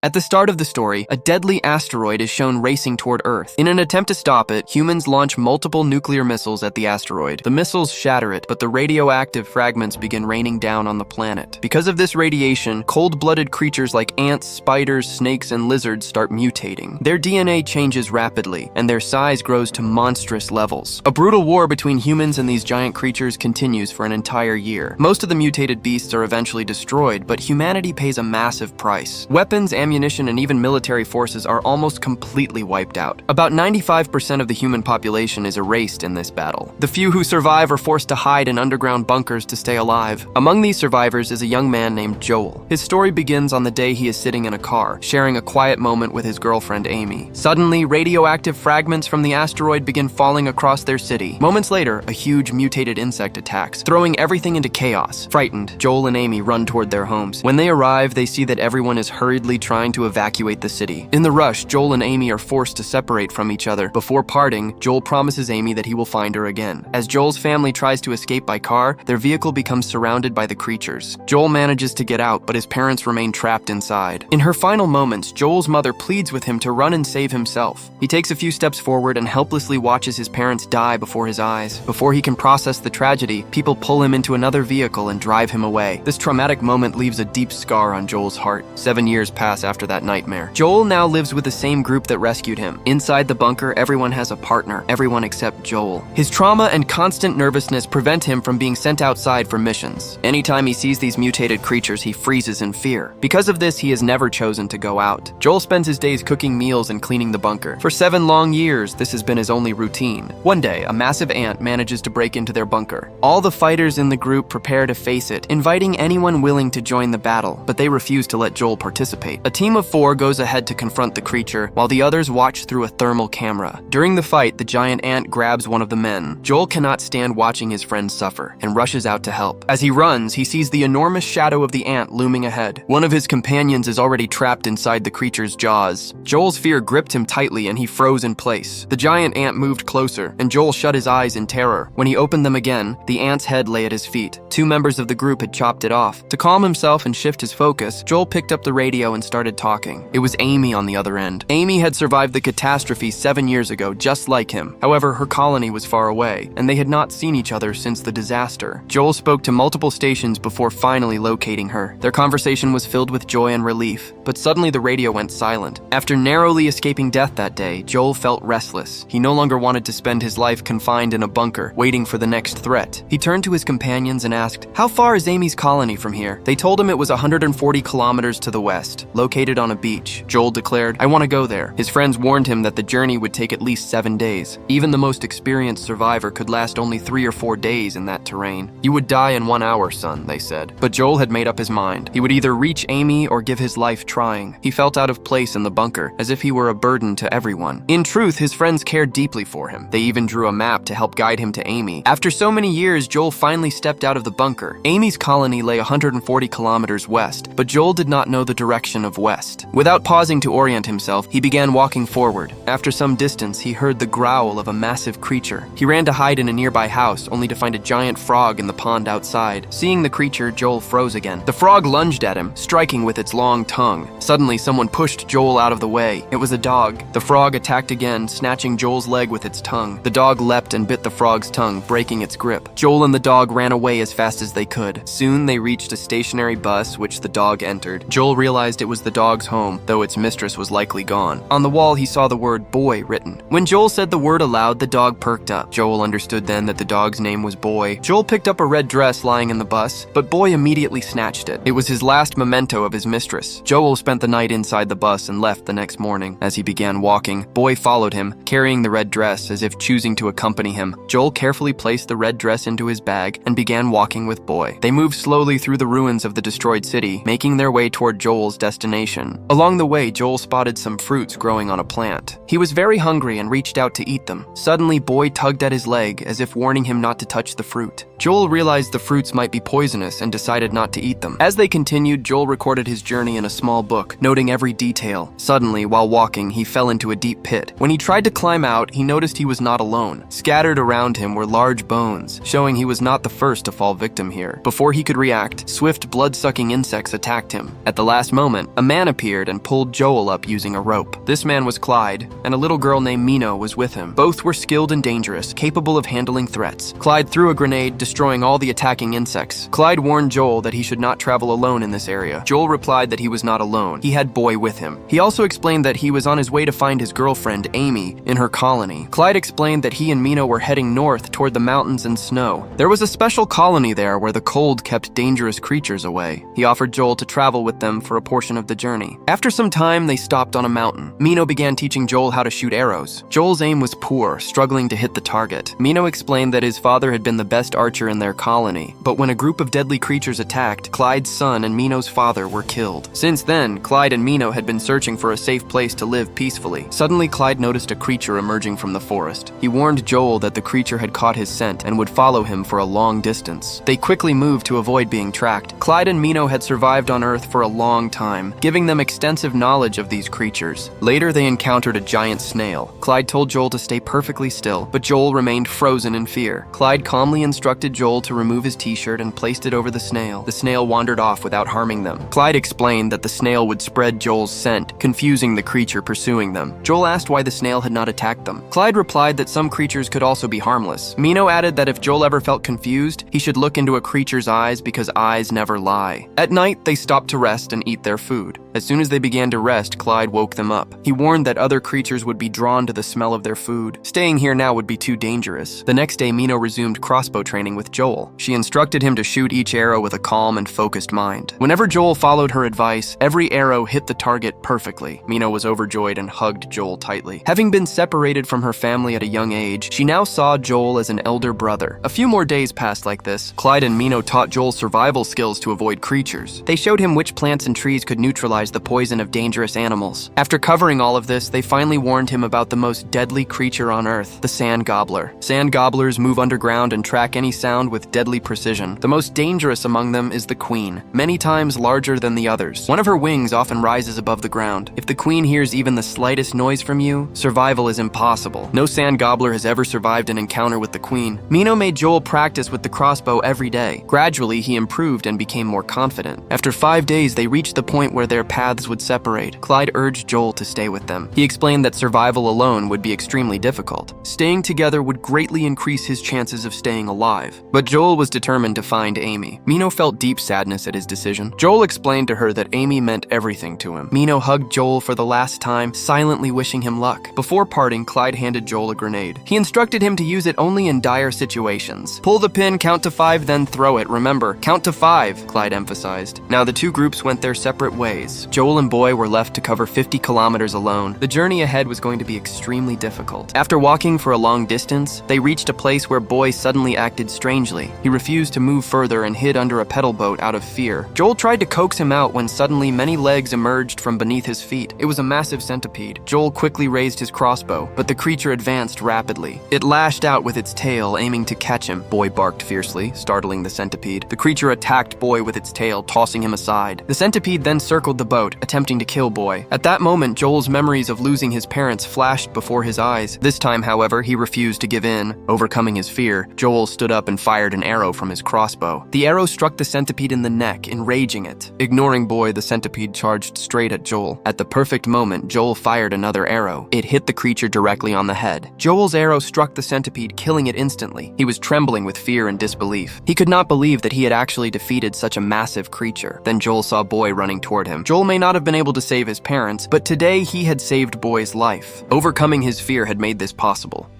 At the start of the story, a deadly asteroid is shown racing toward Earth. In an attempt to stop it, humans launch multiple nuclear missiles at the asteroid. The missiles shatter it, but the radioactive fragments begin raining down on the planet. Because of this radiation, cold-blooded creatures like ants, spiders, snakes, and lizards start mutating. Their DNA changes rapidly, and their size grows to monstrous levels. A brutal war between humans and these giant creatures continues for an entire year. Most of the mutated beasts are eventually destroyed, but humanity pays a massive price. Weapons, ammunition, and even military forces are almost completely wiped out. About 95% of the human population is erased in this battle. The few who survive are forced to hide in underground bunkers to stay alive. Among these survivors is a young man named Joel. His story begins on the day he is sitting in a car, sharing a quiet moment with his girlfriend Amy. Suddenly, radioactive fragments from the asteroid begin falling across their city. Moments later, a huge mutated insect attacks, throwing everything into chaos. Frightened, Joel and Amy run toward their homes. When they arrive, they see that everyone is hurriedly trying to evacuate the city. In the rush, Joel and Amy are forced to separate from each other. Before parting, Joel promises Amy that he will find her again. As Joel's family tries to escape by car, their vehicle becomes surrounded by the creatures. Joel manages to get out, but his parents remain trapped inside. In her final moments, Joel's mother pleads with him to run and save himself. He takes a few steps forward and helplessly watches his parents die before his eyes. Before he can process the tragedy, people pull him into another vehicle and drive him away. This traumatic moment leaves a deep scar on Joel's heart. 7 years pass after that nightmare. Joel now lives with the same group that rescued him. Inside the bunker, everyone has a partner, everyone except Joel. His trauma and constant nervousness prevent him from being sent outside for missions. Anytime he sees these mutated creatures, he freezes in fear. Because of this, he has never chosen to go out. Joel spends his days cooking meals and cleaning the bunker. For 7 long years, this has been his only routine. One day, a massive ant manages to break into their bunker. All the fighters in the group prepare to face it, inviting anyone willing to join the battle, but they refuse to let Joel participate. A team of 4 goes ahead to confront the creature, while the others watch through a thermal camera. During the fight, the giant ant grabs one of the men. Joel cannot stand watching his friends suffer, and rushes out to help. As he runs, he sees the enormous shadow of the ant looming ahead. One of his companions is already trapped inside the creature's jaws. Joel's fear gripped him tightly, and he froze in place. The giant ant moved closer, and Joel shut his eyes in terror. When he opened them again, the ant's head lay at his feet. 2 members of the group had chopped it off. To calm himself and shift his focus, Joel picked up the radio and started talking. It was Amy on the other end. Amy had survived the catastrophe 7 years ago, just like him. However, her colony was far away, and they had not seen each other since the disaster. Joel spoke to multiple stations before finally locating her. Their conversation was filled with joy and relief, but suddenly the radio went silent. After narrowly escaping death that day, Joel felt restless. He no longer wanted to spend his life confined in a bunker, waiting for the next threat. He turned to his companions and asked, "How far is Amy's colony from here?" They told him it was 140 kilometers to the west, located on a beach. Joel declared, "I want to go there." His friends warned him that the journey would take at least 7 days. Even the most experienced survivor could last only 3 or 4 days in that terrain. "You would die in 1 hour, son," they said. But Joel had made up his mind. He would either reach Amy or give his life trying. He felt out of place in the bunker, as if he were a burden to everyone. In truth, his friends cared deeply for him. They even drew a map to help guide him to Amy. After so many years, Joel finally stepped out of the bunker. Amy's colony lay 140 kilometers west, but Joel did not know the direction of west. Without pausing to orient himself, he began walking forward. After some distance, he heard the growl of a massive creature. He ran to hide in a nearby house, only to find a giant frog in the pond outside. Seeing the creature, Joel froze again. The frog lunged at him, striking with its long tongue. Suddenly, someone pushed Joel out of the way. It was a dog. The frog attacked again, snatching Joel's leg with its tongue. The dog leapt and bit the frog's tongue, breaking its grip. Joel and the dog ran away as fast as they could. Soon, they reached a stationary bus, which the dog entered. Joel realized it was the dog's home, though its mistress was likely gone. On the wall, he saw the word "boy" written. When Joel said the word aloud, the dog perked up. Joel understood then that the dog's name was Boy. Joel picked up a red dress lying in the bus, but Boy immediately snatched it. It was his last memento of his mistress. Joel spent the night inside the bus and left the next morning. As he began walking, Boy followed him, carrying the red dress as if choosing to accompany him. Joel carefully placed the red dress into his bag and began walking with Boy. They moved slowly through the ruins of the destroyed city, making their way toward Joel's destination. Along the way, Joel spotted some fruits growing on a plant. He was very hungry and reached out to eat them. Suddenly, Boy tugged at his leg as if warning him not to touch the fruit. Joel realized the fruits might be poisonous and decided not to eat them. As they continued, Joel recorded his journey in a small book, noting every detail. Suddenly, while walking, he fell into a deep pit. When he tried to climb out, he noticed he was not alone. Scattered around him were large bones, showing he was not the first to fall victim here. Before he could react, swift blood-sucking insects attacked him. At the last moment, a man appeared and pulled Joel up using a rope. This man was Clyde, and a little girl named Mino was with him. Both were skilled and dangerous, capable of handling threats. Clyde threw a grenade, destroying all the attacking insects. Clyde warned Joel that he should not travel alone in this area. Joel replied that he was not alone. He had Boy with him. He also explained that he was on his way to find his girlfriend, Amy, in her colony. Clyde explained that he and Mino were heading north toward the mountains and snow. There was a special colony there where the cold kept dangerous creatures away. He offered Joel to travel with them for a portion of the journey. After some time, they stopped on a mountain. Mino began teaching Joel how to shoot arrows. Joel's aim was poor, struggling to hit the target. Mino explained that his father had been the best archer in their colony, but when a group of deadly creatures attacked, Clyde's son and Mino's father were killed. Since then, Clyde and Mino had been searching for a safe place to live peacefully. Suddenly, Clyde noticed a creature emerging from the forest. He warned Joel that the creature had caught his scent and would follow him for a long distance. They quickly moved to avoid being tracked. Clyde and Mino had survived on Earth for a long time, giving them extensive knowledge of these creatures. Later, they encountered a giant snail. Clyde told Joel to stay perfectly still, but Joel remained frozen in fear. Clyde calmly instructed Joel to remove his t-shirt and placed it over the snail. The snail wandered off without harming them. Clyde explained that the snail would spread Joel's scent, confusing the creature pursuing them. Joel asked why the snail had not attacked them. Clyde replied that some creatures could also be harmless. Mino added that if Joel ever felt confused, he should look into a creature's eyes because eyes never lie. At night, they stopped to rest and eat their food. As soon as they began to rest, Clyde woke them up. He warned that other creatures would be drawn to the smell of their food. Staying here now would be too dangerous. The next day, Mino resumed crossbow training with Joel. She instructed him to shoot each arrow with a calm and focused mind. Whenever Joel followed her advice, every arrow hit the target perfectly. Mino was overjoyed and hugged Joel tightly. Having been separated from her family at a young age, she now saw Joel as an elder brother. A few more days passed like this. Clyde and Mino taught Joel survival skills to avoid creatures. They showed him which plants and trees could neutralize the poison of dangerous animals. After covering all of this, they finally warned him about the most deadly creature on Earth, the sand gobbler. Sand gobblers move underground and track any sound with deadly precision. The most dangerous among them is the queen, many times larger than the others. One of her wings often rises above the ground. If the queen hears even the slightest noise from you, survival is impossible. No sand gobbler has ever survived an encounter with the queen. Mino made Joel practice with the crossbow every day. Gradually, he improved and became more confident. After 5 days, they reached the point where their paths would separate. Clyde urged Joel to stay with them. He explained that survival alone would be extremely difficult. Staying together would greatly increase his chances of staying alive. But Joel was determined to find Amy. Mino felt deep sadness at his decision. Joel explained to her that Amy meant everything to him. Mino hugged Joel for the last time, silently wishing him luck. Before parting, Clyde handed Joel a grenade. He instructed him to use it only in dire situations. Pull the pin, count to 5, then throw it. Remember, count to 5, Clyde emphasized. Now the two groups went their separate ways. Joel and Boy were left to cover 50 kilometers alone. The journey ahead was going to be extremely difficult. After walking for a long distance, they reached a place where Boy suddenly acted strangely. He refused to move further and hid under a pedal boat out of fear. Joel tried to coax him out when suddenly many legs emerged from beneath his feet. It was a massive centipede. Joel quickly raised his crossbow, but the creature advanced rapidly. It lashed out with its tail, aiming to catch him. Boy barked fiercely, startling the centipede. The creature attacked Boy with its tail, tossing him aside. The centipede then circled the boat, attempting to kill Boy. At that moment, Joel's memories of losing his parents flashed before his eyes. This time, however, he refused to give in. Overcoming his fear, Joel stood up and fired an arrow from his crossbow. The arrow struck the centipede in the neck, enraging it. Ignoring Boy, the centipede charged straight at Joel. At the perfect moment, Joel fired another arrow. It hit the creature directly on the head. Joel's arrow struck the centipede, killing it instantly. He was trembling with fear and disbelief. He could not believe that he had actually defeated such a massive creature. Then Joel saw Boy running toward him. Joel may not have been able to save his parents, but today he had saved Boy's life. Overcoming his fear had made this possible.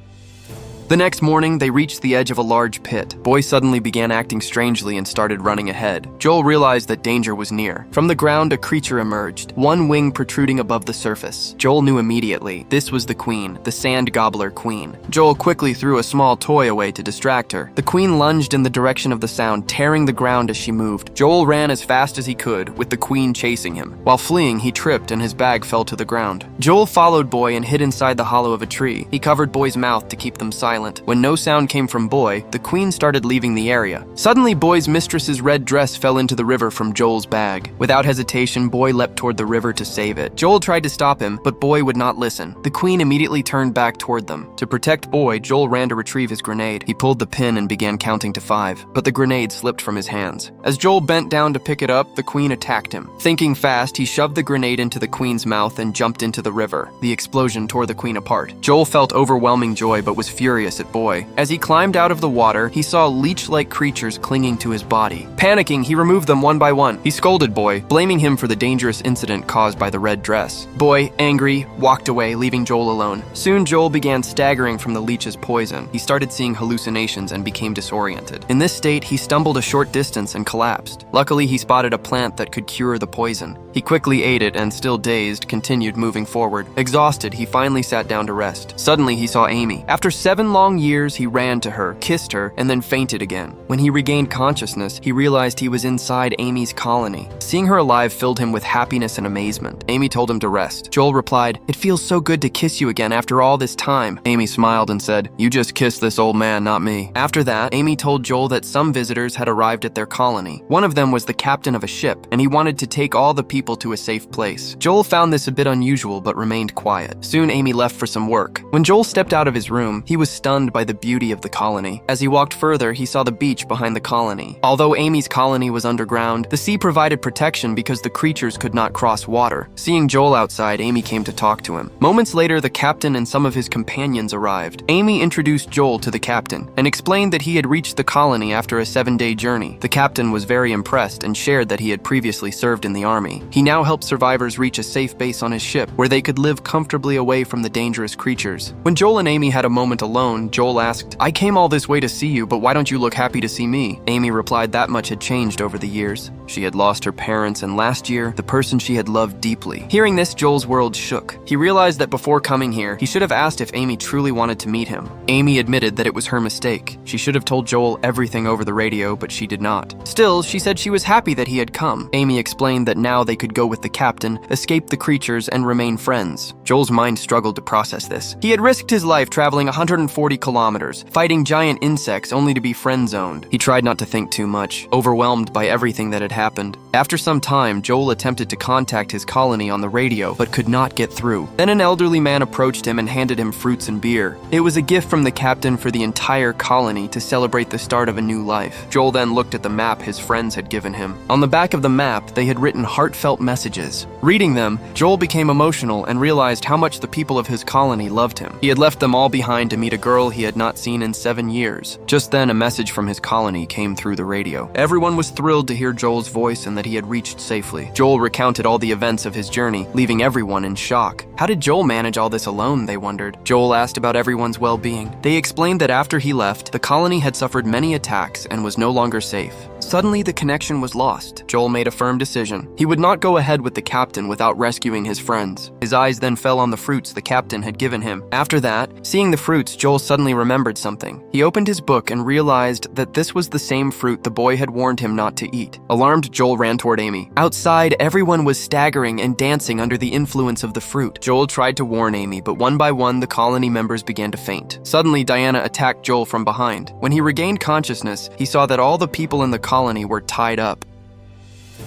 The next morning, they reached the edge of a large pit. Boy suddenly began acting strangely and started running ahead. Joel realized that danger was near. From the ground, a creature emerged, one wing protruding above the surface. Joel knew immediately. This was the queen, the sand gobbler queen. Joel quickly threw a small toy away to distract her. The queen lunged in the direction of the sound, tearing the ground as she moved. Joel ran as fast as he could, with the queen chasing him. While fleeing, he tripped and his bag fell to the ground. Joel followed Boy and hid inside the hollow of a tree. He covered Boy's mouth to keep them silent. silent. When no sound came from Boy, the queen started leaving the area. Suddenly, Boy's mistress's red dress fell into the river from Joel's bag. Without hesitation, Boy leapt toward the river to save it. Joel tried to stop him, but Boy would not listen. The queen immediately turned back toward them. To protect Boy, Joel ran to retrieve his grenade. He pulled the pin and began counting to 5, but the grenade slipped from his hands. As Joel bent down to pick it up, the queen attacked him. Thinking fast, he shoved the grenade into the queen's mouth and jumped into the river. The explosion tore the queen apart. Joel felt overwhelming joy but was furious at Boy. As he climbed out of the water, he saw leech-like creatures clinging to his body. Panicking, he removed them one by one. He scolded Boy, blaming him for the dangerous incident caused by the red dress. Boy, angry, walked away, leaving Joel alone. Soon Joel began staggering from the leech's poison. He started seeing hallucinations and became disoriented. In this state, he stumbled a short distance and collapsed. Luckily, he spotted a plant that could cure the poison. He quickly ate it and, still dazed, continued moving forward. Exhausted, he finally sat down to rest. Suddenly, he saw Amy. After 7 long years, he ran to her, kissed her, and then fainted again. When he regained consciousness, he realized he was inside Amy's colony. Seeing her alive filled him with happiness and amazement. Amy told him to rest. Joel replied, "It feels so good to kiss you again after all this time." Amy smiled and said, "You just kissed this old man, not me." After that, Amy told Joel that some visitors had arrived at their colony. One of them was the captain of a ship, and he wanted to take all the people to a safe place. Joel found this a bit unusual but remained quiet. Soon Amy left for some work. When Joel stepped out of his room, he was stunned by the beauty of the colony. As he walked further, he saw the beach behind the colony. Although Amy's colony was underground, the sea provided protection because the creatures could not cross water. Seeing Joel outside, Amy came to talk to him. Moments later, the captain and some of his companions arrived. Amy introduced Joel to the captain and explained that he had reached the colony after a 7-day journey. The captain was very impressed and shared that he had previously served in the army. He now helped survivors reach a safe base on his ship where they could live comfortably away from the dangerous creatures. When Joel and Amy had a moment alone, Joel asked, "I came all this way to see you, but why don't you look happy to see me?" Amy replied that much had changed over the years. She had lost her parents, and last year, the person she had loved deeply. Hearing this, Joel's world shook. He realized that before coming here, he should have asked if Amy truly wanted to meet him. Amy admitted that it was her mistake. She should have told Joel everything over the radio, but she did not. Still, she said she was happy that he had come. Amy explained that now they could go with the captain, escape the creatures, and remain friends. Joel's mind struggled to process this. He had risked his life traveling 140 kilometers, fighting giant insects only to be friend-zoned. He tried not to think too much, overwhelmed by everything that had happened. After some time, Joel attempted to contact his colony on the radio, but could not get through. Then an elderly man approached him and handed him fruits and beer. It was a gift from the captain for the entire colony to celebrate the start of a new life. Joel then looked at the map his friends had given him. On the back of the map, they had written heartfelt messages. Reading them, Joel became emotional and realized how much the people of his colony loved him. He had left them all behind to meet a girl he had not seen in 7 years. Just then, a message from his colony came through the radio. Everyone was thrilled to hear Joel's voice and that he had reached safely. Joel recounted all the events of his journey, leaving everyone in shock. How did Joel manage all this alone, they wondered. Joel asked about everyone's well-being. They explained that after he left, the colony had suffered many attacks and was no longer safe. Suddenly, the connection was lost. Joel made a firm decision. He would not go ahead with the captain without rescuing his friends. His eyes then fell on the fruits the captain had given him. After that, seeing the fruits, Joel suddenly remembered something. He opened his book and realized that this was the same fruit the boy had warned him not to eat. Alarmed, Joel ran toward Amy. Outside, everyone was staggering and dancing under the influence of the fruit. Joel tried to warn Amy, but one by one, the colony members began to faint. Suddenly, Diana attacked Joel from behind. When he regained consciousness, he saw that all the people in the colony were tied up.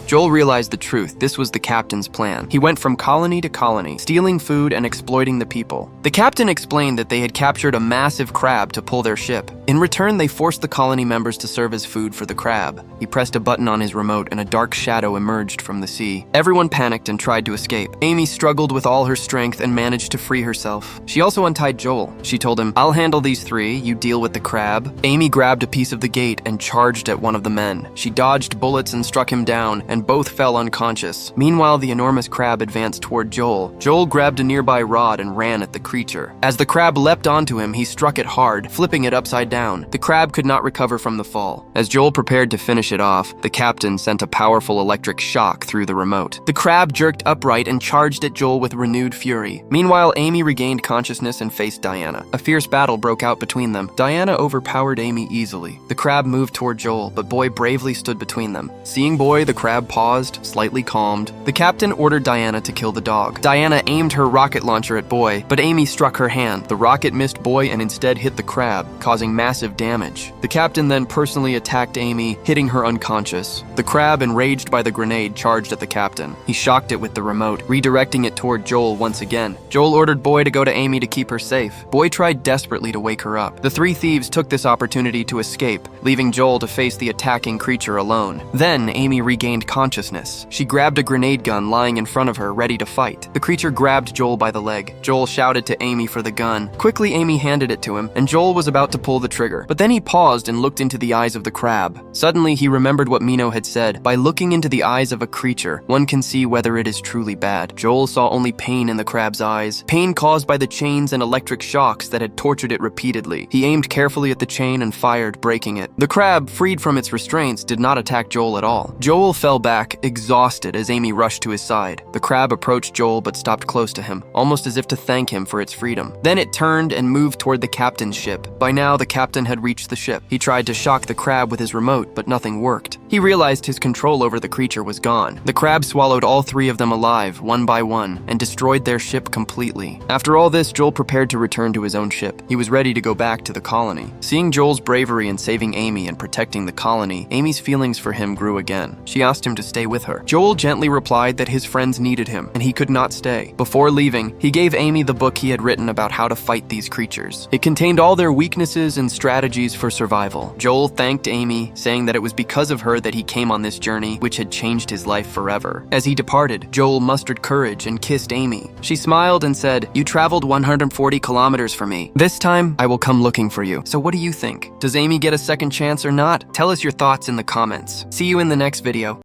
Joel realized the truth. This was the captain's plan. He went from colony to colony, stealing food and exploiting the people. The captain explained that they had captured a massive crab to pull their ship. In return, they forced the colony members to serve as food for the crab. He pressed a button on his remote and a dark shadow emerged from the sea. Everyone panicked and tried to escape. Amy struggled with all her strength and managed to free herself. She also untied Joel. She told him, "I'll handle these 3, you deal with the crab." Amy grabbed a piece of the gate and charged at one of the men. She dodged bullets and struck him down, and both fell unconscious. Meanwhile, the enormous crab advanced toward Joel. Joel grabbed a nearby rod and ran at the creature. As the crab leapt onto him, he struck it hard, flipping it upside down. The crab could not recover from the fall. As Joel prepared to finish it off, the captain sent a powerful electric shock through the remote. The crab jerked upright and charged at Joel with renewed fury. Meanwhile, Amy regained consciousness and faced Diana. A fierce battle broke out between them. Diana overpowered Amy easily. The crab moved toward Joel, but Boy bravely stood between them. Seeing Boy, the crab paused, slightly calmed. The captain ordered Diana to kill the dog. Diana aimed her rocket launcher at Boy, but Amy struck her hand. The rocket missed Boy and instead hit the crab, causing massive damage. The captain then personally attacked Amy, hitting her unconscious. The crab, enraged by the grenade, charged at the captain. He shocked it with the remote, redirecting it toward Joel once again. Joel ordered Boy to go to Amy to keep her safe. Boy tried desperately to wake her up. The three thieves took this opportunity to escape, leaving Joel to face the attacking creature alone. Then Amy regained consciousness. She grabbed a grenade gun lying in front of her, ready to fight. The creature grabbed Joel by the leg. Joel shouted to Amy for the gun. Quickly, Amy handed it to him, and Joel was about to pull the trigger. But then he paused and looked into the eyes of the crab. Suddenly, he remembered what Mino had said. By looking into the eyes of a creature, one can see whether it is truly bad. Joel saw only pain in the crab's eyes, pain caused by the chains and electric shocks that had tortured it repeatedly. He aimed carefully at the chain and fired, breaking it. The crab, freed from its restraints, did not attack Joel at all. Joel fell back, exhausted, as Amy rushed to his side. The crab approached Joel but stopped close to him, almost as if to thank him for its freedom. Then it turned and moved toward the captain's ship. By now, the captain had reached the ship. He tried to shock the crab with his remote, but nothing worked. He realized his control over the creature was gone. The crab swallowed all three of them alive, one by one, and destroyed their ship completely. After all this, Joel prepared to return to his own ship. He was ready to go back to the colony. Seeing Joel's bravery in saving Amy and protecting the colony, Amy's feelings for him grew again. She asked him to stay with her. Joel gently replied that his friends needed him, and he could not stay. Before leaving, he gave Amy the book he had written about how to fight these creatures. It contained all their weaknesses and strategies for survival. Joel thanked Amy, saying that it was because of her that he came on this journey, which had changed his life forever. As he departed, Joel mustered courage and kissed Amy. She smiled and said, "You traveled 140 kilometers for me. This time, I will come looking for you." So what do you think? Does Amy get a second chance or not? Tell us your thoughts in the comments. See you in the next video.